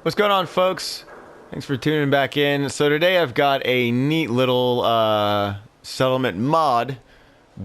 What's going on, folks? Thanks for tuning back in. So today I've got a neat little settlement mod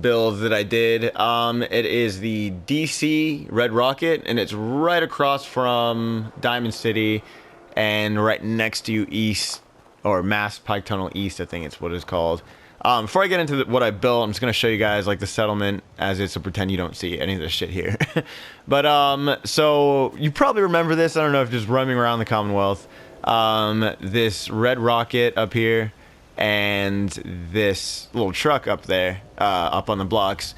build that I did. It is the DC Red Rocket, and it's right across from Diamond City and right next to East, or Mass Pike Tunnel East, I think it's what it's called. Before I get into what I built, I'm just going to show you guys like the settlement as is, so pretend you don't see any of this shit here. But so you probably remember this. I don't know if just roaming around the Commonwealth. This red rocket up here and this little truck up there, up on the blocks.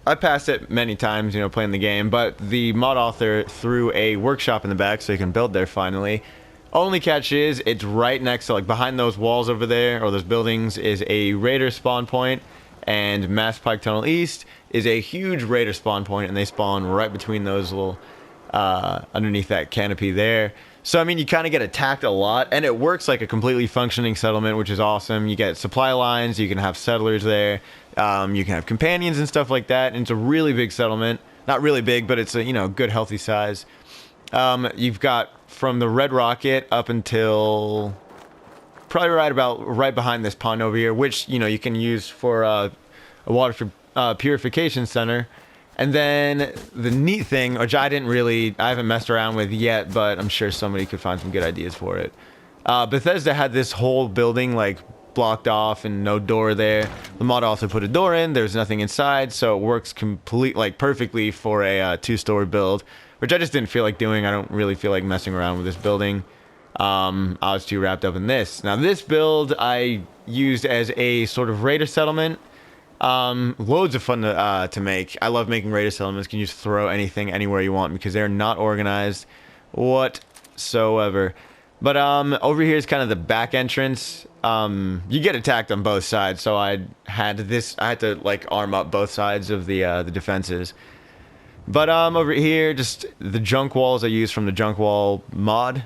I passed it many times, playing the game, but the mod author threw a workshop in the back so you can build there finally. Only catch is, it's right next to, like, behind those walls over there, or those buildings, is a raider spawn point, and Mass Pike Tunnel East is a huge raider spawn point, and they spawn right between those little, underneath that canopy there. So, I mean, you kind of get attacked a lot, and it works like a completely functioning settlement, which is awesome. You get supply lines, you can have settlers there, you can have companions and stuff like that, and it's a really big settlement. Not really big, but it's a, good, healthy size. You've got from the Red Rocket up until probably right behind this pond over here, which you can use for a water purification center. And then the neat thing, which I haven't messed around with yet, but I'm sure somebody could find some good ideas for it. Bethesda had this whole building like blocked off and no door there. The mod also put a door in. There's nothing inside, so it works perfectly for a two-story build, which I just didn't feel like doing. I don't really feel like messing around with this building. I was too wrapped up in this. Now, this build I used as a sort of raider settlement. Loads of fun to make. I love making raider settlements. You can just throw anything anywhere you want because they're not organized whatsoever. But over here is kind of the back entrance. You get attacked on both sides, so I had to like arm up both sides of the defenses. But over here, just the junk walls I use from the junk wall mod.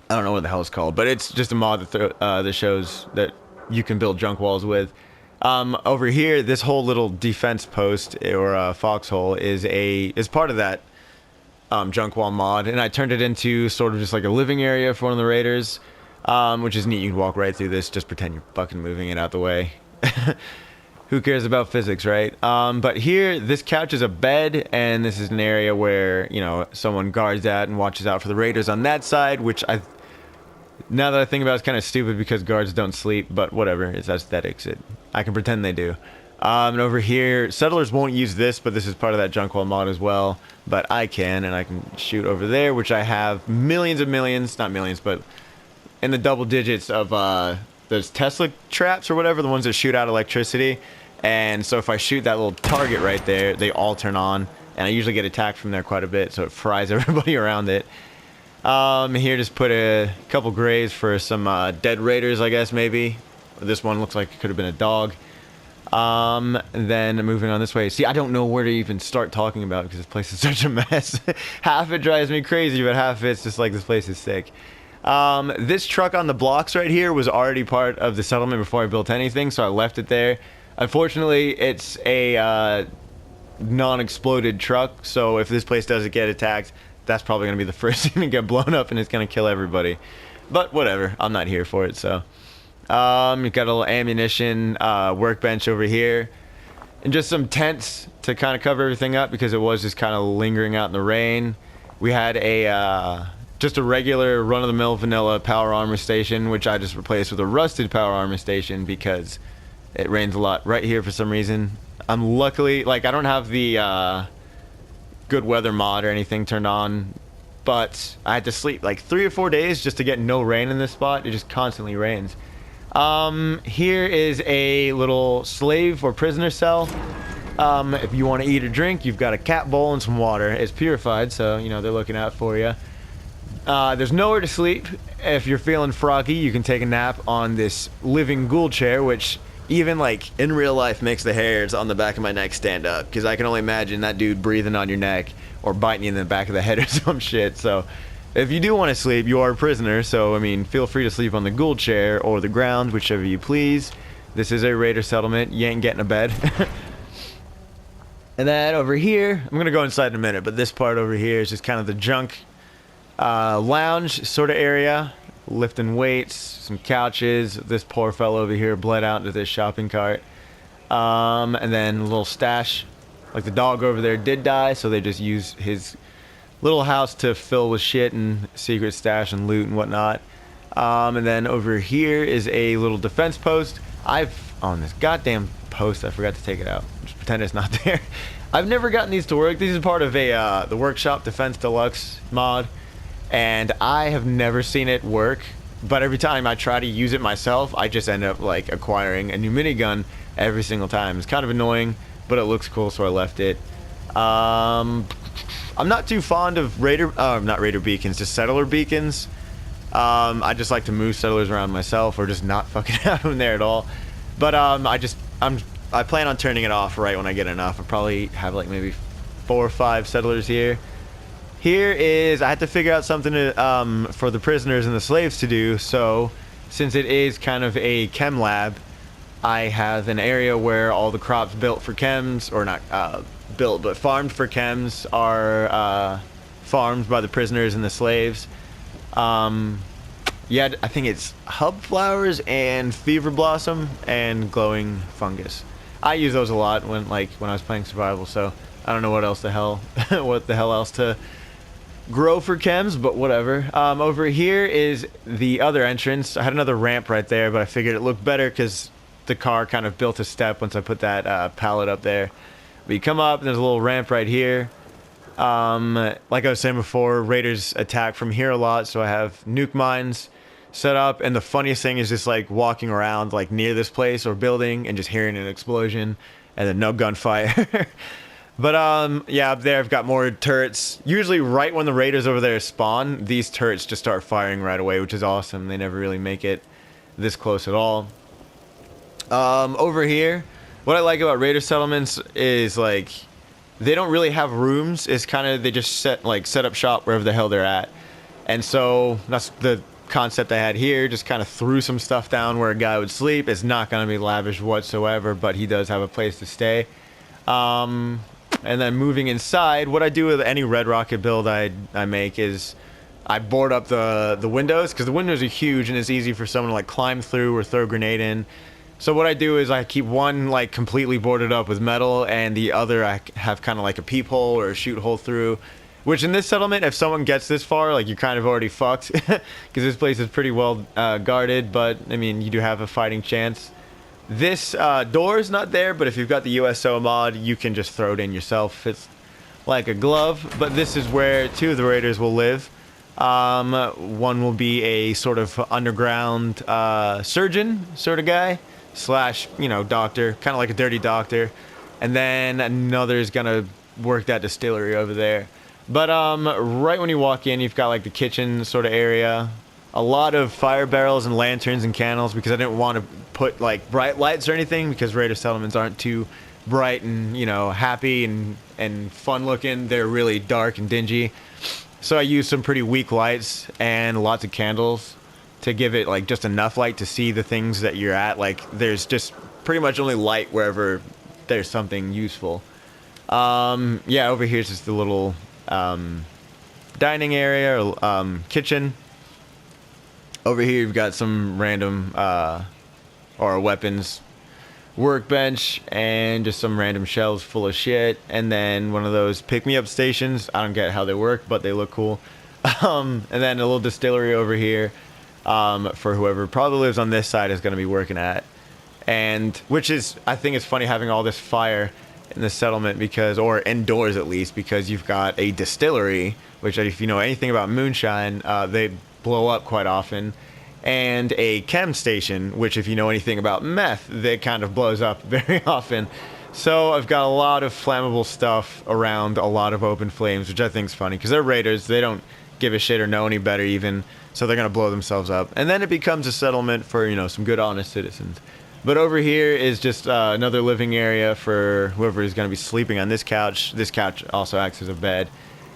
I don't know what the hell it's called, but it's just a mod that shows that you can build junk walls with. Over here, this whole little defense post or foxhole is part of that junk wall mod, and I turned it into sort of just like a living area for one of the raiders, which is neat. You can walk right through this, just pretend you're fucking moving it out the way. Who cares about physics, right? But here, this couch is a bed, and this is an area where, someone guards that and watches out for the raiders on that side, which now that I think about it, it's kind of stupid because guards don't sleep, but whatever, it's aesthetics. I can pretend they do. And over here, settlers won't use this, but this is part of that junk wall mod as well, but I can, and I can shoot over there, which I have millions, not millions, but in the double digits of, those Tesla traps or whatever, the ones that shoot out electricity. And so if I shoot that little target right there, they all turn on, and I usually get attacked from there quite a bit, so it fries everybody around it. Here, just put a couple graves for some dead raiders, I guess, maybe. This one looks like it could have been a dog. Then moving on this way. See, I don't know where to even start talking about because this place is such a mess. Half it drives me crazy, but half it's just like this place is sick. This truck on the blocks right here was already part of the settlement before I built anything, so I left it there. Unfortunately, it's a non-exploded truck, so if this place doesn't get attacked, that's probably going to be the first thing to get blown up, and it's going to kill everybody. But whatever, I'm not here for it, so. You've got a little ammunition workbench over here, and just some tents to kind of cover everything up because it was just kind of lingering out in the rain. We had just a regular run-of-the-mill vanilla power armor station, which I just replaced with a rusted power armor station because it rains a lot right here for some reason. I'm luckily, I don't have the good weather mod or anything turned on, but I had to sleep like 3 or 4 days just to get no rain in this spot. It just constantly rains. Here is a little slave or prisoner cell. If you want to eat or drink, you've got a cat bowl and some water. It's purified, so, they're looking out for you. There's nowhere to sleep. If you're feeling froggy, you can take a nap on this living ghoul chair, which even in real life makes the hairs on the back of my neck stand up, because I can only imagine that dude breathing on your neck or biting you in the back of the head or some shit. So if you do want to sleep, you are a prisoner, so I mean, feel free to sleep on the ghoul chair or the ground, whichever you please. This is a raider settlement. You ain't getting a bed. And then over here, I'm gonna go inside in a minute, but this part over here is just kind of the junk lounge sort of area, lifting weights, some couches. This poor fellow over here bled out into this shopping cart. And then a little stash. Like the dog over there did die, so they just used his little house to fill with shit and secret stash and loot and whatnot. And then over here is a little defense post. On this goddamn post, I forgot to take it out. Just pretend it's not there. I've never gotten these to work. These are part of the Workshop Defense Deluxe mod, and I have never seen it work. But every time I try to use it myself, I just end up like acquiring a new minigun every single time. It's kind of annoying, but it looks cool, so I left it. I'm not too fond of not raider beacons, just settler beacons. I just like to move settlers around myself, or just not fucking have them there at all. But I plan on turning it off right when I get enough. I'll probably have like maybe 4 or 5 settlers here. Here is, I had to figure out something to, for the prisoners and the slaves to do. So since it is kind of a chem lab, I have an area where all the crops built for chems, or not built, but farmed for chems, are farmed by the prisoners and the slaves. Yeah, I think it's hub flowers and fever blossom and glowing fungus. I use those a lot when I was playing survival, so I don't know what else what the hell else to grow for chems, but whatever. Over here is the other entrance. I had another ramp right there, but I figured it looked better because the car kind of built a step once I put that pallet up there. But you come up and there's a little ramp right here. Like I was saying before, raiders attack from here a lot, so I have nuke mines set up, and the funniest thing is just like walking around like near this place or building and just hearing an explosion and then no gunfire. But yeah, up there I've got more turrets. Usually right when the raiders over there spawn, these turrets just start firing right away, which is awesome. They never really make it this close at all. Over here, what I like about raider settlements is like they don't really have rooms. It's kind of, they just set up shop wherever the hell they're at. And so that's the concept I had here. Just kind of threw some stuff down where a guy would sleep. It's not going to be lavish whatsoever, but he does have a place to stay. And then moving inside, what I do with any red rocket build I make is I board up the windows, because the windows are huge and it's easy for someone to like climb through or throw a grenade in. So what I do is I keep one like completely boarded up with metal, and the other I have kind of like a peephole or a shoot hole through. Which in this settlement, if someone gets this far, like you're kind of already fucked, because this place is pretty well guarded. But I mean, you do have a fighting chance. This door is not there, but if you've got the USO mod, you can just throw it in yourself. It's like a glove. But this is where 2 of the raiders will live. One will be a sort of underground surgeon sort of guy, slash, you know, doctor, kind of like a dirty doctor. And then another is gonna work that distillery over there. But right when you walk in, you've got like the kitchen sort of area. A lot of fire barrels and lanterns and candles, because I didn't want to put like bright lights or anything, because raider settlements aren't too bright and, you know, happy and fun looking. They're really dark and dingy. So I used some pretty weak lights and lots of candles to give it like just enough light to see the things that you're at. Like there's just pretty much only light wherever there's something useful. Yeah, over here's just the little dining area or kitchen. Over here you've got some random or weapons workbench and just some random shelves full of shit, and then one of those pick-me-up stations. I don't get how they work, but they look cool. And then a little distillery over here for whoever probably lives on this side is going to be working at. And which is, I think it's funny having all this fire in the settlement, because, or indoors at least, because you've got a distillery, which if you know anything about moonshine, they blow up quite often, and a chem station, which if you know anything about meth, that kind of blows up very often. So I've got a lot of flammable stuff around a lot of open flames, which I think is funny, because they're raiders. They don't give a shit or know any better even, so they're going to blow themselves up. And then it becomes a settlement for, you know, some good honest citizens. But over here is just another living area for whoever is going to be sleeping on this couch. This couch also acts as a bed.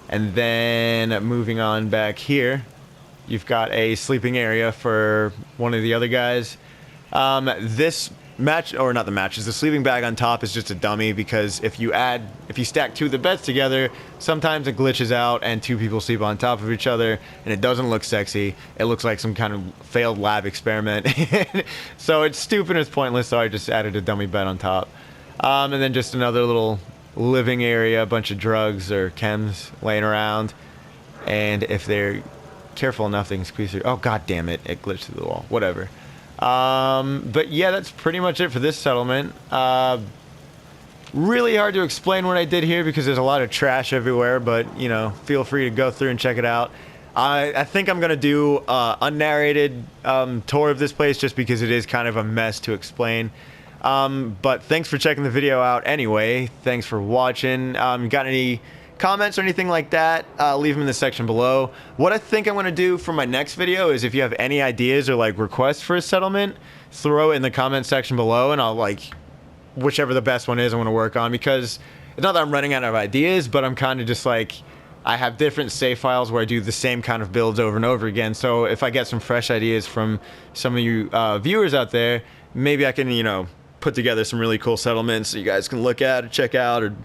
And then moving on back here, you've got a sleeping area for one of the other guys. This match, or not the matches, the sleeping bag on top is just a dummy, because if you stack 2 of the beds together, sometimes it glitches out and 2 people sleep on top of each other and it doesn't look sexy. It looks like some kind of failed lab experiment. So it's stupid and it's pointless, so I just added a dummy bed on top. And then just another little living area, a bunch of drugs or chems laying around, and if they're careful enough they can squeeze through. Oh god damn it, it glitched through the wall. Whatever. But yeah, that's pretty much it for this settlement. Really hard to explain what I did here because there's a lot of trash everywhere, but you know, feel free to go through and check it out. I think I'm gonna do unnarrated tour of this place just because it is kind of a mess to explain. But thanks for checking the video out anyway. Thanks for watching. Got any comments or anything like that, leave them in the section below. What I think I'm going to do for my next video is, if you have any ideas or like requests for a settlement, throw it in the comment section below, and I'll like whichever the best one is I want to work on, because it's not that I'm running out of ideas, but I'm kind of just like, I have different save files where I do the same kind of builds over and over again. So if I get some fresh ideas from some of you viewers out there, maybe I can, you know, put together some really cool settlements so you guys can look at or check out or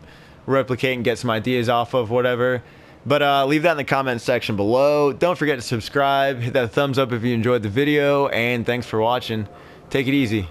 replicate and get some ideas off of, whatever. But leave that in the comment section below. Don't forget to subscribe, hit that thumbs up if you enjoyed the video, and thanks for watching. Take it easy.